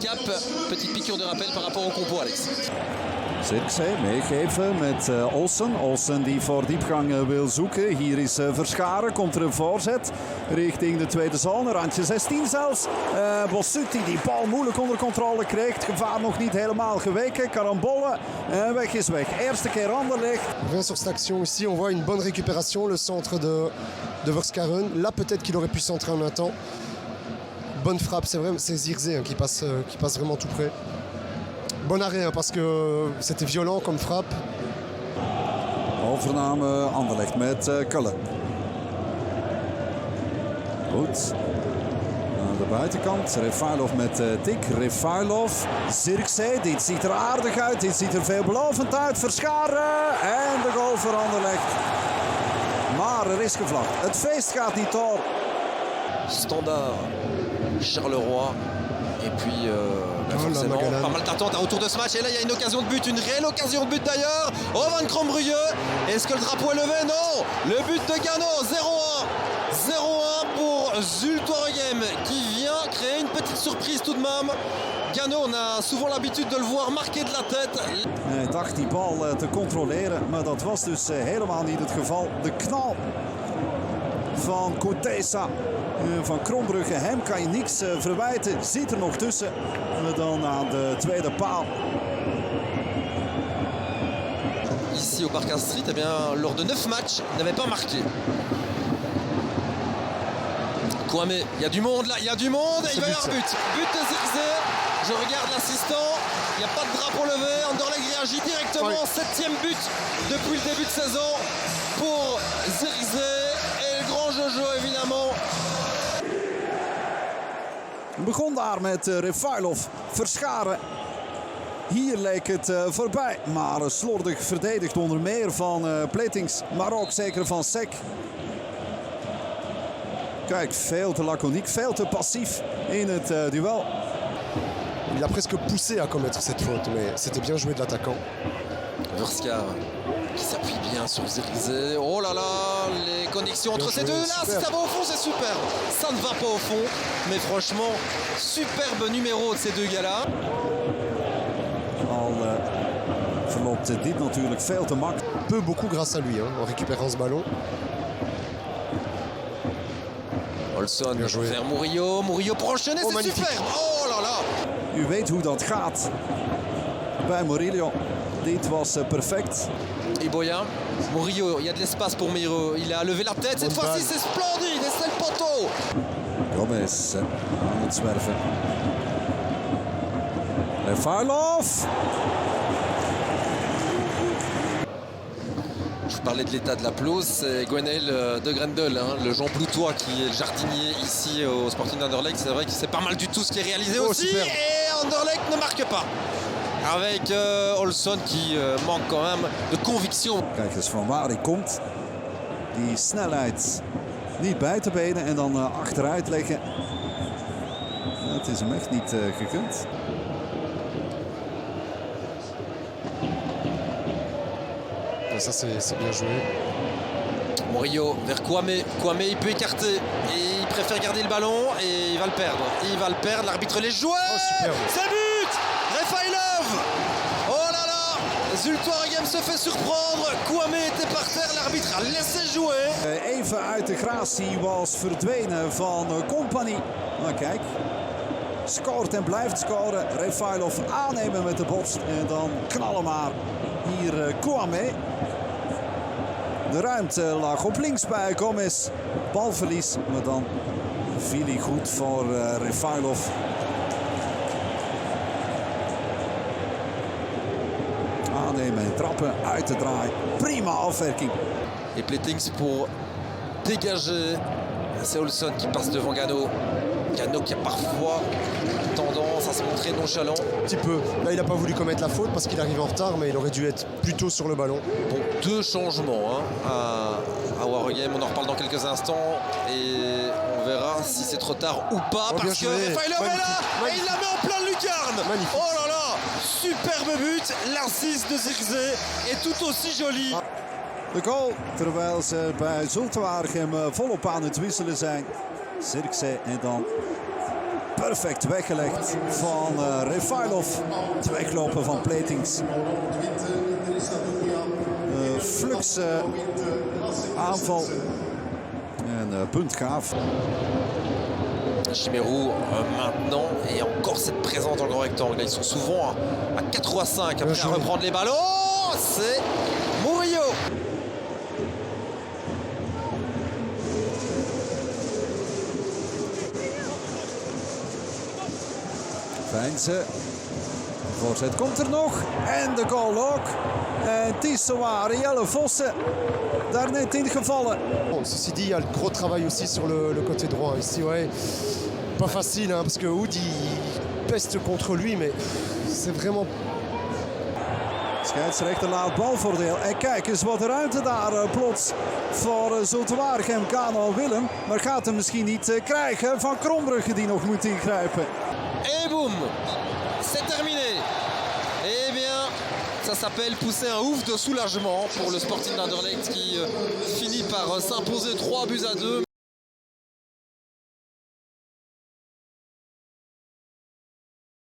handicap. Petite piqûre de rappel par rapport au compo, Alex. Zirkzee meegeven met Olsen. Olsen die voor diepgang wil zoeken. Hier is Verscharen. Komt er een voorzet richting de tweede zone. Randje 16 zelfs. Bossuti die bal moeilijk onder controle kreeg. Het gevaar nog niet helemaal geweken. Karambolle. Weg is weg. Eerste keer Anderlecht. Rien sur cette action ici. On voit une bonne récupération. Le centre de Verscharen. Là peut-être qu'il aurait pu centrer en un temps. Bonne frappe. C'est vrai, c'est Zirkzee qui passe vraiment tout près. Bon arrêt, parce que c'était violent comme frappe. Overname Anderlecht met Kullen. Goed. Aan de buitenkant. Refailov met Tik. Refailov. Zirkzee. Dit ziet er aardig uit. Dit ziet er veelbelovend uit. Verscharen. En de goal voor Anderlecht. Maar er is gevlacht. Het feest gaat niet door. Standard. Charleroi. Et puis, forcément, pas mal d'attente autour de ce match. Et là, il y a une occasion de but, une réelle occasion de but d'ailleurs. Oh, Van Crombruyeux. Est-ce que le drapeau est levé? Non. Le but de Gano, 0-1. 0-1 pour Zulte Waregem qui vient créer une petite surprise tout de même. Gano, on a souvent l'habitude de le voir marquer de la tête. Hij dacht die bal te controleren, maar dat was dus helemaal niet het geval. De knal van Kutesa. Van Krombrugge, hem kan je niks verwijten. Zit er nog tussen. Dan aan de tweede paal. Ici au Parc Street, eh bien, lors de 9 matchs, n'avait pas marqué. Kouamé, il y a du monde là, il y a du monde et il va y avoir but. But de Zirkzee. Je regarde l'assistant, il n'y a pas de drapeau levé. Anderlecht réagit directement. 7e but depuis le début de saison pour Zirkzee. Et le grand Jojo évidemment. Begon daar met Refailov, Verscharen. Hier leek het voorbij, maar slordig verdedigd onder meer van Pletings, maar ook zeker van Sek. Kijk, veel te laconiek, veel te passief in het duel. Il a presque poussé à commettre cette faute, mais c'était bien joué de l'attaquant. Verscharen qui s'appuie bien sur Zirkzee. Oh là là, les connexions entre ces deux-là, si ça va au fond, c'est super. Ça ne va pas au fond, mais franchement, superbe numéro de ces deux gars-là. Al verloopt dit natuurlijk veel te makkelijk. Peu beaucoup grâce à lui, en récupérant ce ballon. Olsen vers Murillo. Murillo pour enchaîner, c'est super. Oh là là. U weet hoe dat gaat bij Murillo. Dit was perfect. Iboya, Murillo, il y a de l'espace pour Murillo. Il a levé la tête. Cette fois-ci, c'est splendide. Et c'est le poteau. Gomez aan het zwerven. Refailov. Je vous parlais de l'état de la pelouse, c'est Gwenaël de Grendel, le Jean Bloutois qui est le jardinier ici au Sporting d'Anderlecht. C'est vrai que c'est pas mal du tout ce qui est réalisé aussi. Super. Et Anderlecht ne marque pas. Avec Olsen qui manque quand même de conviction. Kijk eens van waar hij komt. Die snelheid niet bij te benen en dan achteruit leggen. Het is hem echt niet gegund. Ça c'est bien joué. Murillo vers Kouamé. Kouamé il peut écarter et il préfère garder le ballon et il va le perdre. Il va le perdre, l'arbitre les joue. Oh, super. C'est but. Refailov. Oh là là. Zulte Waregem se fait surprendre. Kouamé était par terre, l'arbitre a laissé jouer. Even uit de gratie was verdwenen van Compagnie. Maar kijk, scoort en blijft scoren. Refailov aannemen met de borst en dan knallen maar. Hier Kouamé. De ruimte lag op links bij Gomez. Balverlies, maar dan viel hij goed voor Refailov. Aannemen en trappen, uit te draaien. Prima afwerking. Et Pletings pour dégager. C'est Olsen qui passe devant Gano. Gano qui a parfois tendance à se montrer nonchalant. Un petit peu. Là, il n'a pas voulu commettre la faute parce qu'il arrive en retard, mais il aurait dû être plus tôt sur le ballon. Bon, 2 changements à Waregem. On en reparle dans quelques instants et on verra si c'est trop tard ou pas. Parce que Refailov est là et il la met en pleine lucarne. Magnifique. Oh là là, superbe but. L'assist de Zirkzee est tout aussi jolie. De goal, terwijl ze bij Zulte Waregem volop aan het wisselen zijn. Zirkzee en dan Perfect weggelegd van Refailov. Het weglopen van Platings. Flux aanval. En punt gaaf. Chimérou maintenant et encore cette présence dans le grand rectangle. Là, ils sont souvent à 4 ou à 5 après à reprendre les ballons. Oh, c'est Murillo. Fijnse. Voorzet komt er nog. En de goal ook. En het is zowaar Jelle Vossen daar net ingevallen. Bon, ceci dit, il y a le gros travail aussi sur le côté droit. Ici, ouais, pas facile, hein, parce que Oud il peste contre lui, mais c'est vraiment... Scheidsrechter laat balvoordeel. En kijk eens wat ruimte daar plots voor Zulte Waregem. Kano Willem, maar gaat hem misschien niet krijgen van Krombrugge die nog moet ingrijpen. Et boum, c'est terminé. Eh bien, ça s'appelle pousser un ouf de soulagement pour le Sporting d'Anderlecht qui finit par s'imposer 3 buts à 2.